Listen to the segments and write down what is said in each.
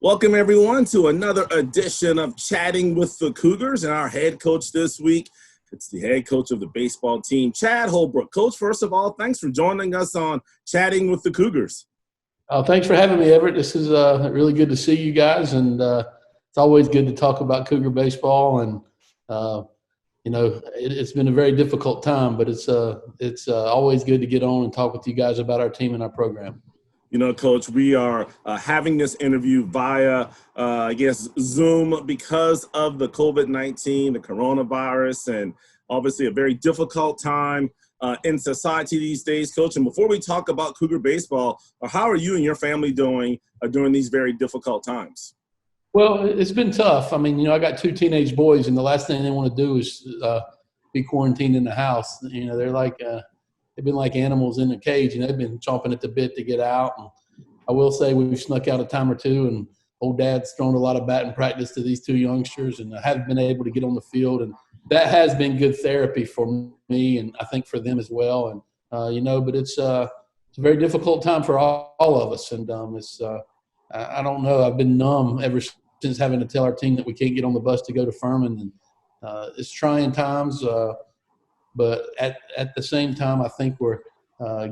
Welcome, everyone, to another edition of Chatting with the Cougars. And our head coach this week, it's the head coach of the baseball team, Chad Holbrook. Coach, first of all, thanks for joining us on Chatting with the Cougars. Thanks for having me, Everett. This is really good to see you guys, and it's always good to talk about Cougar baseball. And it's been a very difficult time, but it's always good to get on and talk with you guys about our team and our program. You know, Coach, we are having this interview via, Zoom because of the COVID-19, the coronavirus, and obviously a very difficult time in society these days, Coach. And before we talk about Cougar baseball, how are you and your family doing during these very difficult times? Well, it's been tough. I mean, I got two teenage boys, and the last thing they want to do is be quarantined in the house. They're like they've been like animals in a cage, and they've been chomping at the bit to get out. And I will say we've snuck out a time or two, and old Dad's thrown a lot of batting practice to these two youngsters, and I haven't been able to get on the field. And that has been good therapy for me, and I think for them as well. And, but it's a very difficult time for all of us. And I don't know. I've been numb ever since having to tell our team that we can't get on the bus to go to Furman. And it's trying times. But at the same time, I think we're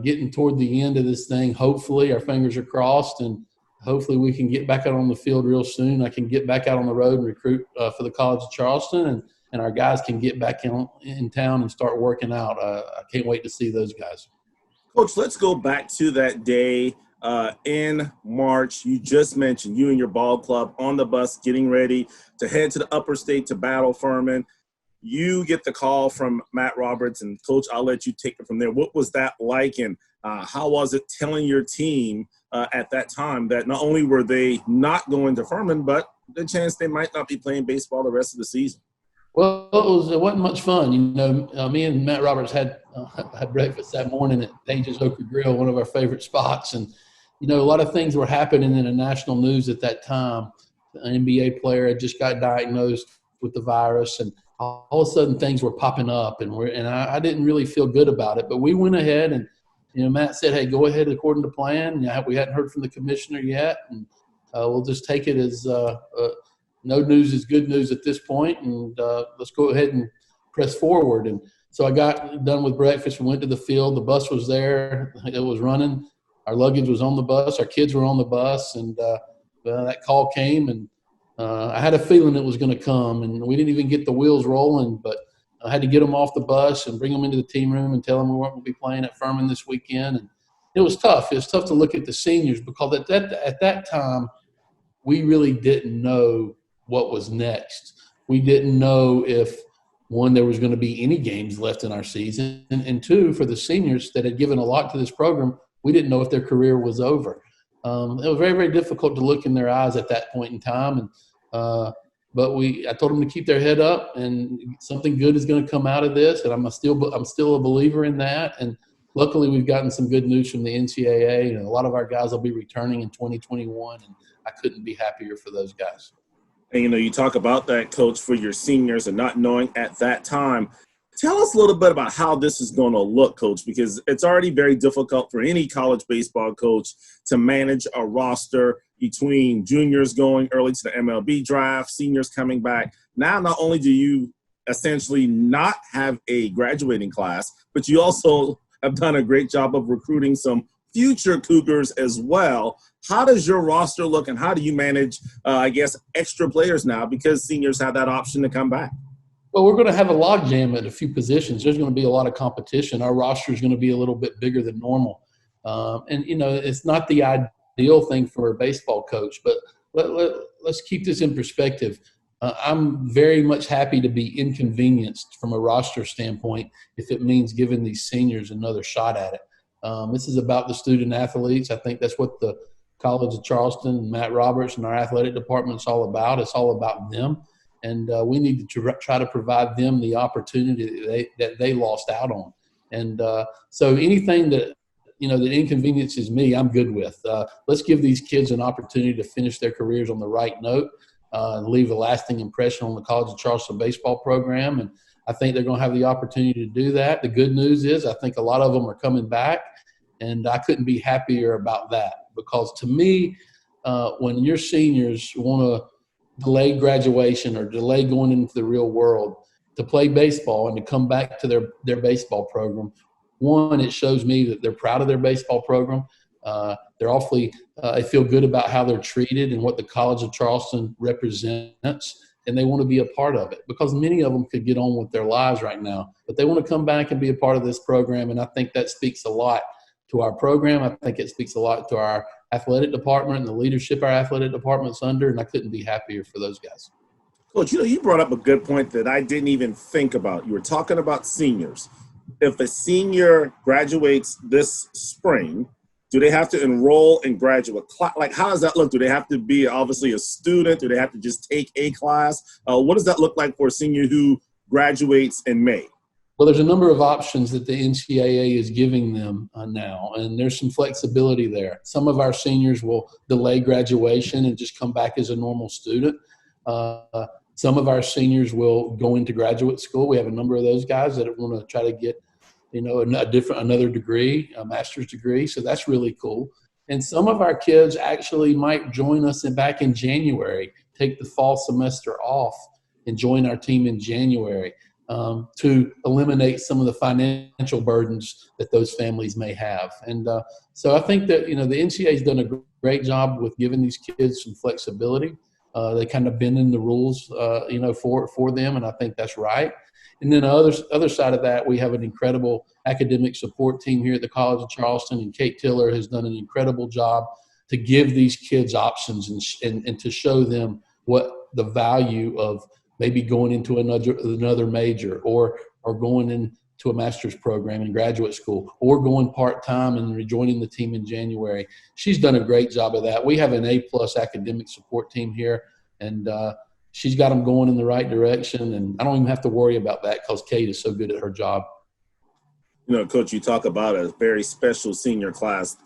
getting toward the end of this thing. Hopefully, our fingers are crossed, and hopefully we can get back out on the field real soon. I can get back out on the road and recruit for the College of Charleston, and our guys can get back in town and start working out. I can't wait to see those guys. Coach, let's go back to that day in March. You just mentioned you and your ball club on the bus getting ready to head to the upper state to battle Furman. You get the call from Matt Roberts, and Coach, I'll let you take it from there. What was that like, and how was it telling your team at that time that not only were they not going to Furman, but the chance they might not be playing baseball the rest of the season? Well, it wasn't much fun. Me and Matt Roberts had breakfast that morning at Page's Oaker Grill, one of our favorite spots. And, a lot of things were happening in the national news at that time. An NBA player had just got diagnosed with the virus, and all of a sudden things were popping up, and I didn't really feel good about it. But we went ahead, and Matt said, "Hey, go ahead according to plan." We hadn't heard from the commissioner yet, and we'll just take it as no news is good news at this point, and let's go ahead and press forward. And so I got done with breakfast. We went to the field. The bus was there. It was running. Our luggage was on the bus. Our kids were on the bus, and that call came, and I had a feeling it was going to come, and we didn't even get the wheels rolling, but I had to get them off the bus and bring them into the team room and tell them we weren't going to be playing at Furman this weekend. And it was tough. It was tough to look at the seniors because at that time, we really didn't know what was next. We didn't know if, one, there was going to be any games left in our season, and two, for the seniors that had given a lot to this program, we didn't know if their career was over. It was very, very difficult to look in their eyes at that point in time. And but I told them to keep their head up, and something good is going to come out of this. And I'm still a believer in that. And luckily, we've gotten some good news from the NCAA, and a lot of our guys will be returning in 2021. And I couldn't be happier for those guys. And you talk about that, Coach, for your seniors and not knowing at that time. Tell us a little bit about how this is going to look, Coach, because it's already very difficult for any college baseball coach to manage a roster between juniors going early to the MLB draft, seniors coming back. Now, not only do you essentially not have a graduating class, but you also have done a great job of recruiting some future Cougars as well. How does your roster look, and how do you manage, extra players now because seniors have that option to come back? Well, we're going to have a logjam at a few positions. There's going to be a lot of competition. Our roster is going to be a little bit bigger than normal. It's not the ideal thing for a baseball coach, but let's keep this in perspective. I'm very much happy to be inconvenienced from a roster standpoint if it means giving these seniors another shot at it. This is about the student athletes. I think that's what the College of Charleston and Matt Roberts and our athletic department is all about. It's all about them. And we need to try to provide them the opportunity that they lost out on. And so anything that inconveniences me, I'm good with. Let's give these kids an opportunity to finish their careers on the right note and leave a lasting impression on the College of Charleston baseball program. And I think they're going to have the opportunity to do that. The good news is I think a lot of them are coming back, and I couldn't be happier about that because to me, when your seniors want to delay graduation or delay going into the real world to play baseball and to come back to their baseball program, one, it shows me that they're proud of their baseball program. They're awfully, they feel good about how they're treated and what the College of Charleston represents, and they want to be a part of it because many of them could get on with their lives right now, but they want to come back and be a part of this program. And I think that speaks a lot to our program. I think it speaks a lot to our athletic department and the leadership our athletic department's under, and I couldn't be happier for those guys. Coach, you brought up a good point that I didn't even think about. You were talking about seniors. If a senior graduates this spring, do they have to enroll in graduate class? Like, how does that look? Do they have to be obviously a student? Do they have to just take a class? What does that look like for a senior who graduates in May? Well, there's a number of options that the NCAA is giving them now, and there's some flexibility there. Some of our seniors will delay graduation and just come back as a normal student. Some of our seniors will go into graduate school. We have a number of those guys that want to try to get, another degree, a master's degree. So that's really cool. And some of our kids actually might join us back in January, take the fall semester off and join our team in January to eliminate some of the financial burdens that those families may have. And so I think that, the NCAA has done a great job with giving these kids some flexibility. They kind of bend in the rules, for them, and I think that's right. And then other side of that, we have an incredible academic support team here at the College of Charleston, and Kate Tiller has done an incredible job to give these kids options and to show them what the value of maybe going into another major or going into a master's program in graduate school or going part-time and rejoining the team in January. She's done a great job of that. We have an A+ academic support team here, and she's got them going in the right direction, and I don't even have to worry about that because Kate is so good at her job. Coach, you talk about a very special senior class.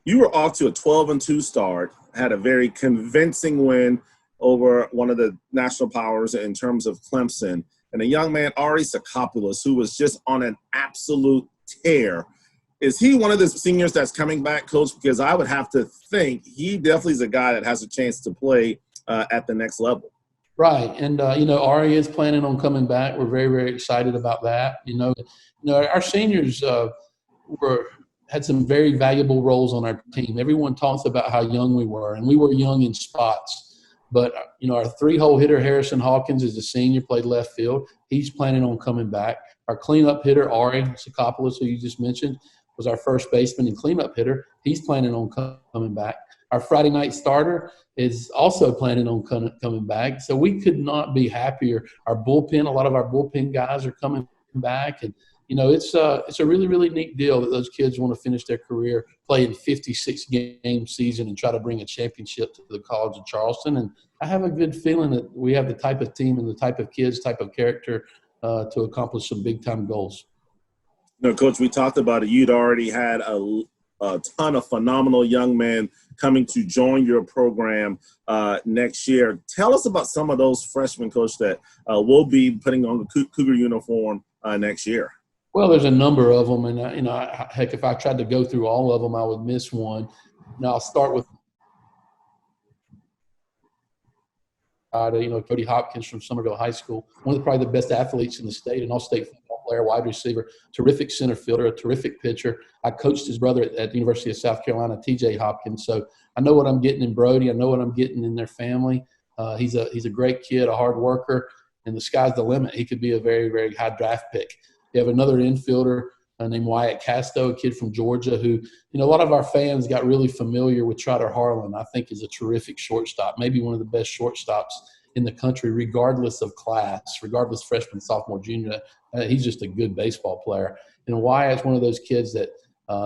You were off to a 12-2 start, had a very convincing win over one of the national powers in terms of Clemson, and a young man, Ari Sakopoulos, who was just on an absolute tear. Is he one of the seniors that's coming back, Coach? Because I would have to think he definitely is a guy that has a chance to play at the next level. Right. And, Ari is planning on coming back. We're very, very excited about that. Our seniors had some very valuable roles on our team. Everyone talks about how young we were, and we were young in spots. But, our 3-hole hitter, Harrison Hawkins, is a senior, played left field. He's planning on coming back. Our cleanup hitter, Ari Sakopoulos, who you just mentioned, was our first baseman and cleanup hitter. He's planning on coming back. Our Friday night starter is also planning on coming back. So we could not be happier. Our bullpen, a lot of our bullpen guys are coming back. And, it's a really, really neat deal that those kids want to finish their career playing 56-game season and try to bring a championship to the College of Charleston. And I have a good feeling that we have the type of team and the type of kids, type of character to accomplish some big-time goals. Coach, we talked about it. You'd already had a ton of phenomenal young men coming to join your program next year. Tell us about some of those freshmen, Coach, that will be putting on the Cougar uniform next year. Well, there's a number of them, and heck, if I tried to go through all of them, I would miss one. I'll start with Cody Hopkins from Somerville High School, one of probably the best athletes in the state, an all-state football player, wide receiver, terrific center fielder, a terrific pitcher. I coached his brother at the University of South Carolina, TJ Hopkins, so I know what I'm getting in Brody. I know what I'm getting in their family. He's a great kid, a hard worker, and the sky's the limit. He could be a very, very high draft pick. You have another infielder named Wyatt Casto, a kid from Georgia who, a lot of our fans got really familiar with Trotter Harlan. I think is a terrific shortstop, maybe one of the best shortstops in the country, regardless of class, regardless freshman, sophomore, junior. He's just a good baseball player. And Wyatt's one of those kids that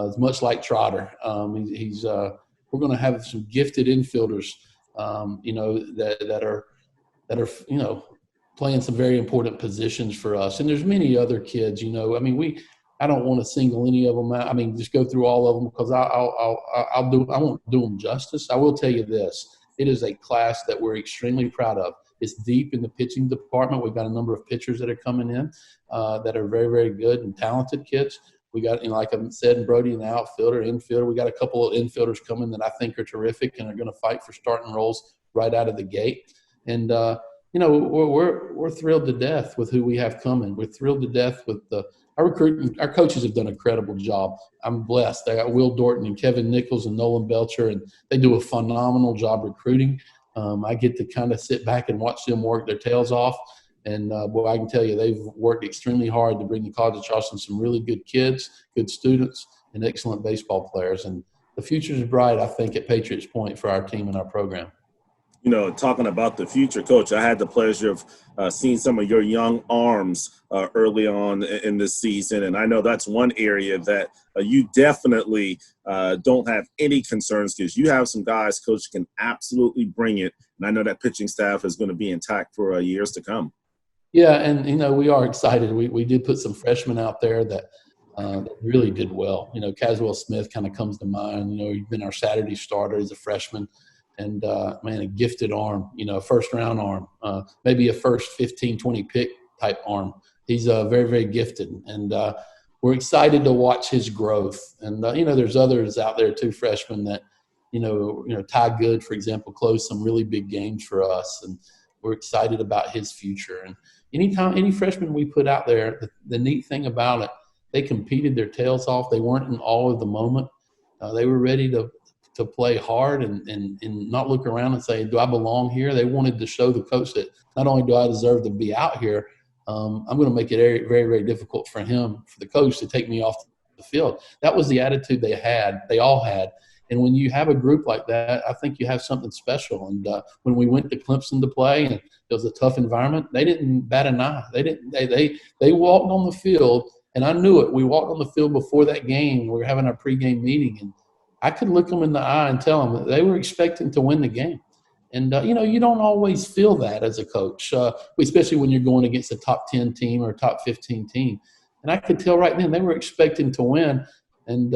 is much like Trotter. We're going to have some gifted infielders, that are playing some very important positions for us. And there's many other kids, I don't want to single any of them out. Just go through all of them because I won't do them justice. I will tell you this. It is a class that we're extremely proud of. It's deep in the pitching department. We've got a number of pitchers that are coming in that are very, very good and talented kids. We got, like I said, Brody in the outfielder, infielder. We got a couple of infielders coming that I think are terrific and are going to fight for starting roles right out of the gate. And we're thrilled to death with who we have coming. We're thrilled to death with our recruiting. Our coaches have done an incredible job. I'm blessed. They got Will Dorton and Kevin Nichols and Nolan Belcher, and they do a phenomenal job recruiting. I get to kind of sit back and watch them work their tails off. And, boy, I can tell you they've worked extremely hard to bring the College of Charleston some really good kids, good students, and excellent baseball players. And the future is bright, I think, at Patriots Point for our team and our program. Talking about the future, Coach, I had the pleasure of seeing some of your young arms early on in this season. And I know that's one area that you definitely don't have any concerns because you have some guys, Coach, can absolutely bring it. And I know that pitching staff is going to be intact for years to come. Yeah, and, we are excited. We did put some freshmen out there that really did well. Caswell Smith kind of comes to mind. He's been our Saturday starter as a freshman. And, a gifted arm, a first-round arm, maybe a first 15, 20 pick type arm. He's very, very gifted. And we're excited to watch his growth. And, there's others out there too, freshmen that, Ty Good, for example, closed some really big games for us. And we're excited about his future. And any freshman we put out there, the neat thing about it, they competed their tails off. They weren't in awe of the moment. They were ready to play hard and not look around and say, do I belong here? They wanted to show the coach that not only do I deserve to be out here, I'm going to make it very, very, very difficult for the coach to take me off the field. That was the attitude they all had. And when you have a group like that, I think you have something special. And when we went to Clemson to play and it was a tough environment, they didn't bat an eye. They walked on the field, and I knew it. We walked on the field before that game. We were having our pregame meeting, and I could look them in the eye and tell them that they were expecting to win the game. And, you don't always feel that as a coach, especially when you're going against a top 10 team or a top 15 team. And I could tell right then they were expecting to win, and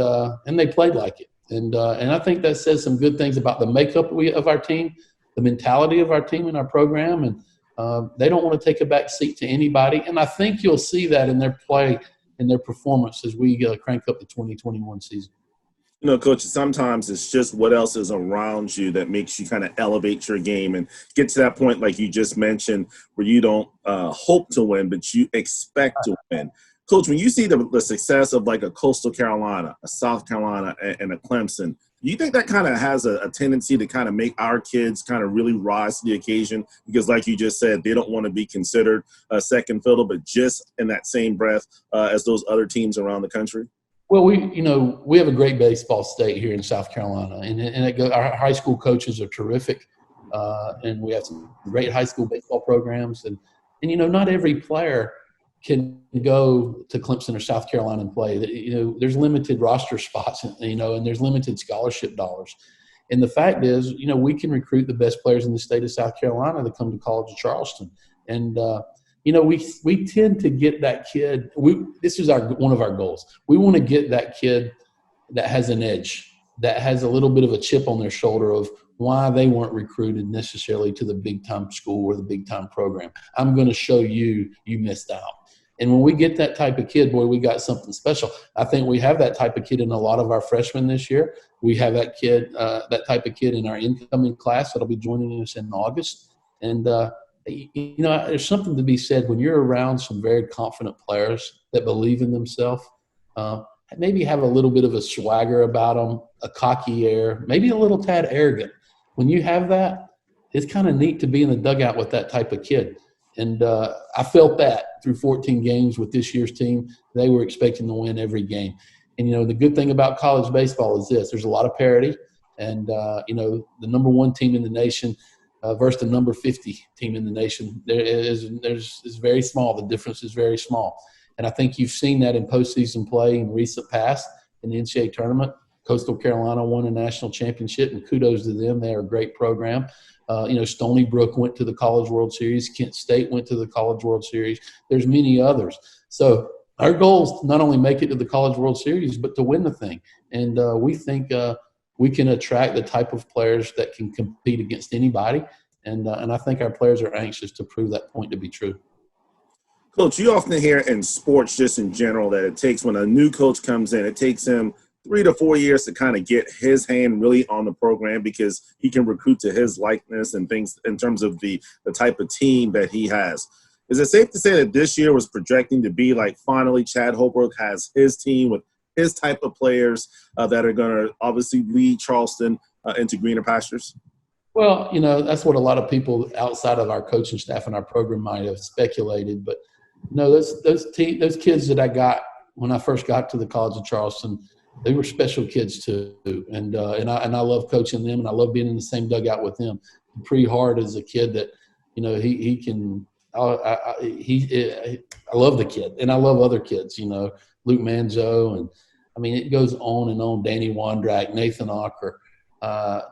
they played like it. And I think that says some good things about the makeup of our team, the mentality of our team and our program. And they don't want to take a back seat to anybody. And I think you'll see that in their play and their performance as we crank up the 2021 season. Coach, sometimes it's just what else is around you that makes you kind of elevate your game and get to that point, like you just mentioned, where you don't hope to win, but you expect to win. Coach, when you see the success of like a Coastal Carolina, a South Carolina, and a Clemson, do you think that kind of has a tendency to kind of make our kids kind of really rise to the occasion? Because like you just said, they don't want to be considered a second fiddle, but just in that same breath as those other teams around the country? Well, we have a great baseball state here in South Carolina, and our high school coaches are terrific, and we have some great high school baseball programs, and not every player can go to Clemson or South Carolina and play. There's limited roster spots, and there's limited scholarship dollars. And the fact is, we can recruit the best players in the state of South Carolina to come to College of Charleston. And, we tend to get that kid. This is one of our goals. We want to get that kid that has an edge, that has a little bit of a chip on their shoulder of why they weren't recruited necessarily to the big-time school or the big-time program. I'm going to show you missed out. And when we get that type of kid, boy, we got something special. I think we have that type of kid in a lot of our freshmen this year. We have that type of kid in our incoming class that'll be joining us in August. And, there's something to be said when you're around some very confident players that believe in themselves, maybe have a little bit of a swagger about them, a cocky air, maybe a little tad arrogant. When you have that, it's kind of neat to be in the dugout with that type of kid. And I felt that through 14 games with this year's team. They were expecting to win every game. And, the good thing about college baseball is this. There's a lot of parity. And, the number one team in the nation versus the number 50 team in the nation, is very small. The difference is very small. And I think you've seen that in postseason play in recent past in the NCAA tournament. Coastal Carolina won a national championship, and kudos to them. They're a great program. Stony Brook went to the College World Series. Kent State went to the College World Series. There's many others. So our goal is to not only make it to the College World Series, but to win the thing. And we think we can attract the type of players that can compete against anybody. And I think our players are anxious to prove that point to be true. Coach, you often hear in sports just in general that it takes when a new coach comes in, it takes him 3 to 4 years to kind of get his hand really on the program because he can recruit to his likeness and things in terms of the type of team that he has. Is it safe to say that this year was projecting to be like finally Chad Holbrook has his team with his type of players that are going to obviously lead Charleston into greener pastures? Well, that's what a lot of people outside of our coaching staff and our program might have speculated. But those kids that I got when I first got to the College of Charleston, they were special kids too, and I love coaching them, and I love being in the same dugout with them. Pretty hard as a kid that, he can. I love the kid, and I love other kids. Luke Manzo, and I mean it goes on and on. Danny Wondrak, Nathan Ocker,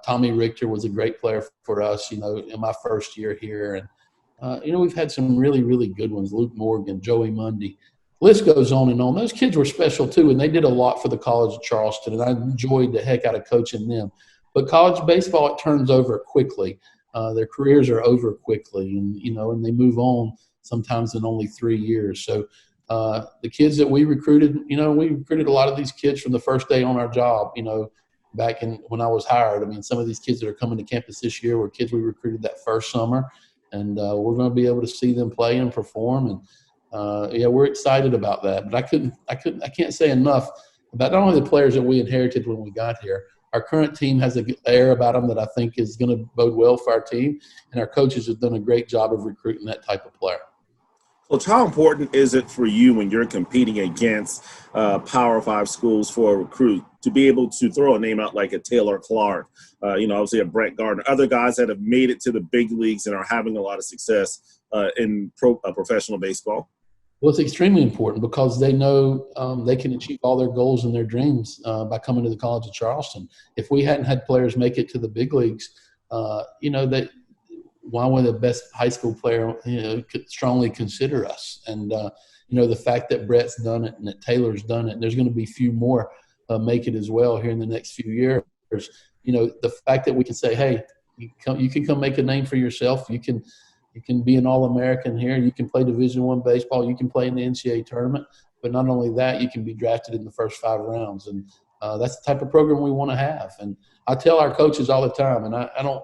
Tommy Richter was a great player for us. In my first year here, and we've had some really, really good ones. Luke Morgan, Joey Mundy. List goes on and on. Those kids were special too, and they did a lot for the College of Charleston, and I enjoyed the heck out of coaching them. But college baseball, it turns over quickly. Their careers are over quickly, and and they move on sometimes in only 3 years. So the kids that we recruited, we recruited a lot of these kids from the first day on our job. Back when I was hired, I mean, some of these kids that are coming to campus this year were kids we recruited that first summer, and we're going to be able to see them play and perform. And we're excited about that. But I can't say enough about not only the players that we inherited when we got here. Our current team has a good air about them that I think is going to bode well for our team, and our coaches have done a great job of recruiting that type of player. Coach, how important is it for you when you're competing against Power 5 schools for a recruit to be able to throw a name out like a Taylor Clark, obviously a Brett Gardner, other guys that have made it to the big leagues and are having a lot of success in professional baseball? Well, it's extremely important because they know they can achieve all their goals and their dreams by coming to the College of Charleston. If we hadn't had players make it to the big leagues, that one of the best high school player, could strongly consider us. And, the fact that Brett's done it and that Taylor's done it, and there's going to be a few more make it as well here in the next few years. The fact that we can say, hey, you can come make a name for yourself. You can be an All-American here. You can play Division I baseball. You can play in the NCAA tournament. But not only that, you can be drafted in the first 5 rounds. And that's the type of program we want to have. And I tell our coaches all the time, and I don't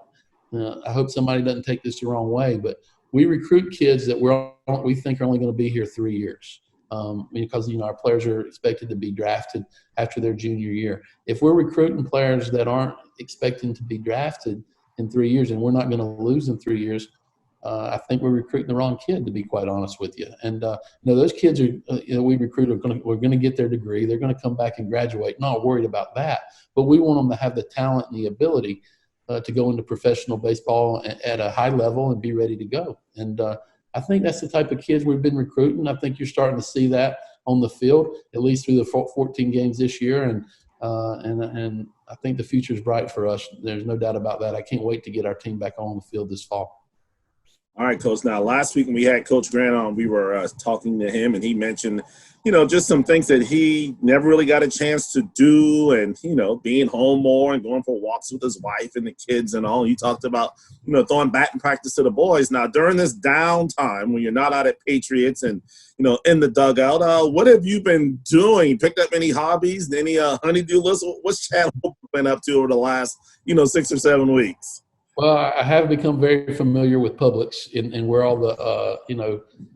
I hope somebody doesn't take this the wrong way, but we recruit kids that we think are only going to be here 3 years because, our players are expected to be drafted after their junior year. If we're recruiting players that aren't expecting to be drafted in 3 years and we're not going to lose in 3 years, I think we're recruiting the wrong kid, to be quite honest with you. And those kids we recruit we're going to get their degree. They're going to come back and graduate. Not worried about that, but we want them to have the talent and the ability to go into professional baseball at a high level and be ready to go. And I think that's the type of kids we've been recruiting. I think you're starting to see that on the field, at least through the 14 games this year. And I think the future is bright for us. There's no doubt about that. I can't wait to get our team back on the field this fall. All right, Coach. Now, last week when we had Coach Grant on, we were talking to him, and he mentioned, just some things that he never really got a chance to do and, being home more and going for walks with his wife and the kids and all. He talked about, throwing batting practice to the boys. Now, during this downtime when you're not out at Patriots and, in the dugout, what have you been doing? Picked up any hobbies, any honeydew list? What's Chad been up to over the last, 6 or 7 weeks? Well, I have become very familiar with Publix and where all the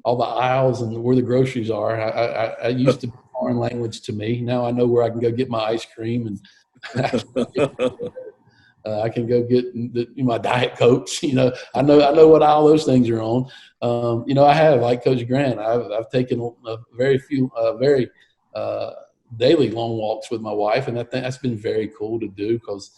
all the aisles and where the groceries are. I used to be foreign language to me. Now I know where I can go get my ice cream and I can go get my Diet Coke. I know what all those things are on. I have, like Coach Grant, I've taken a very few daily long walks with my wife, and I think that's been very cool to do because.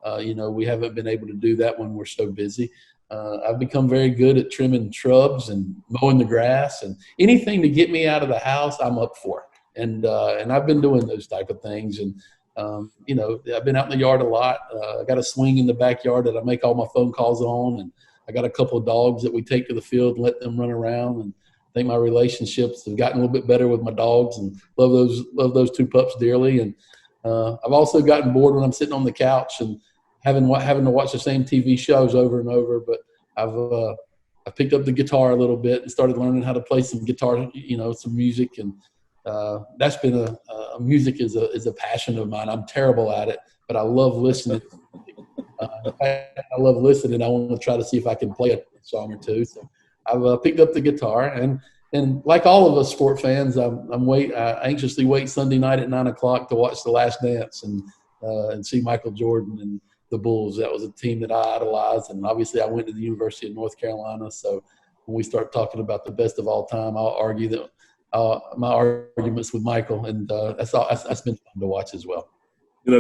We haven't been able to do that when we're so busy. I've become very good at trimming shrubs and mowing the grass, and anything to get me out of the house, I'm up for. And I've been doing those type of things. And, I've been out in the yard a lot. I got a swing in the backyard that I make all my phone calls on. And I got a couple of dogs that we take to the field and let them run around. And I think my relationships have gotten a little bit better with my dogs and love those 2 pups dearly. And I've also gotten bored when I'm sitting on the couch and having to watch the same TV shows over and over. But I picked up the guitar a little bit and started learning how to play some guitar, some music. And that's been music is a passion of mine. I'm terrible at it, but I love listening. In fact, I love listening. I want to try to see if I can play a song or two. So I've picked up the guitar, and like all of us sport fans, I anxiously wait Sunday night at 9:00 to watch The Last Dance and see Michael Jordan and the Bulls. That was a team that I idolized, and obviously I went to the University of North Carolina. So when we start talking about the best of all time, I'll argue that my arguments with Michael, and that's been fun to watch as well.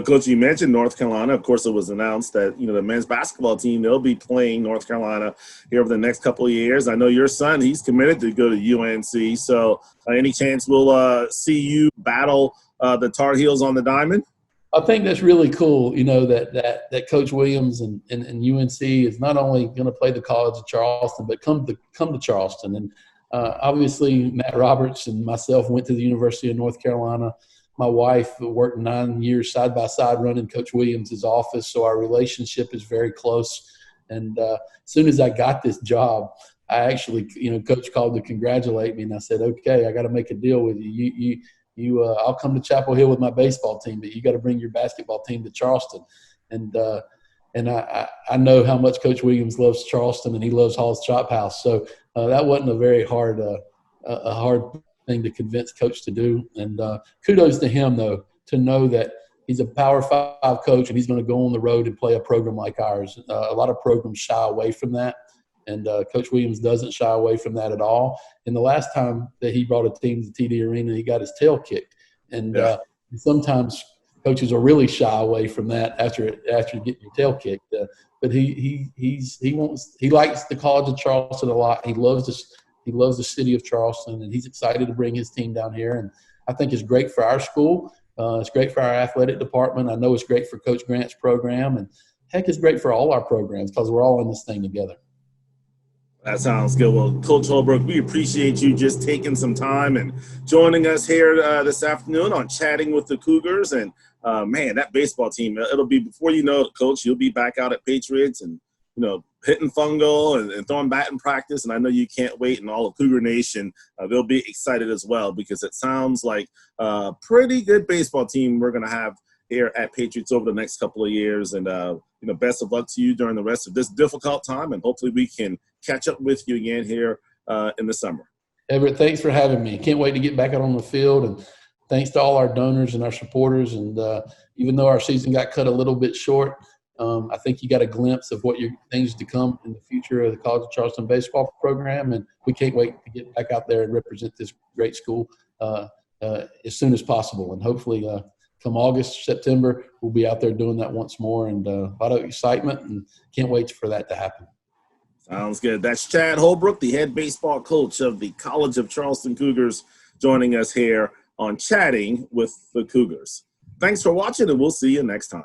Coach, you mentioned North Carolina. Of course, it was announced that, the men's basketball team, they'll be playing North Carolina here over the next couple of years. I know your son, he's committed to go to UNC. So any chance we'll see you battle the Tar Heels on the diamond? I think that's really cool, that Coach Williams and UNC is not only going to play the College of Charleston, but come to Charleston. And obviously, Matt Roberts and myself went to the University of North Carolina. My wife worked 9 years side by side running Coach Williams' office, so our relationship is very close. And as soon as I got this job, I actually, Coach called to congratulate me, and I said, "Okay, I got to make a deal with you. I'll come to Chapel Hill with my baseball team, but you got to bring your basketball team to Charleston." And I know how much Coach Williams loves Charleston, and he loves Hall's Chop House. So that wasn't a very hard thing to convince Coach to do. And kudos to him, though, to know that he's a Power 5 coach and he's going to go on the road and play a program like ours. A lot of programs shy away from that, and Coach Williams doesn't shy away from that at all. And the last time that he brought a team to TD Arena, he got his tail kicked. And sometimes coaches are really shy away from that after getting your tail kicked. But he likes the College of Charleston a lot. He loves the city of Charleston, and he's excited to bring his team down here. And I think it's great for our school. It's great for our athletic department. I know it's great for Coach Grant's program, and heck, it's great for all our programs because we're all in this thing together. That sounds good. Well, Coach Holbrook, we appreciate you just taking some time and joining us here this afternoon on Chatting with the Cougars. And, man, that baseball team, it'll be, before you know it, Coach, you'll be back out at Patriots and, hitting fungal and throwing bat in practice. And I know you can't wait, and all of Cougar Nation, they'll be excited as well, because it sounds like a pretty good baseball team we're going to have here at Patriots over the next couple of years. And, best of luck to you during the rest of this difficult time. And hopefully we can catch up with you again here in the summer. Everett, thanks for having me. Can't wait to get back out on the field. And thanks to all our donors and our supporters. And even though our season got cut a little bit short, I think you got a glimpse of what things to come in the future of the College of Charleston baseball program. And we can't wait to get back out there and represent this great school as soon as possible. And hopefully come August, September, we'll be out there doing that once more, and a lot of excitement, and can't wait for that to happen. Sounds good. That's Chad Holbrook, the head baseball coach of the College of Charleston Cougars, joining us here on Chatting with the Cougars. Thanks for watching, and we'll see you next time.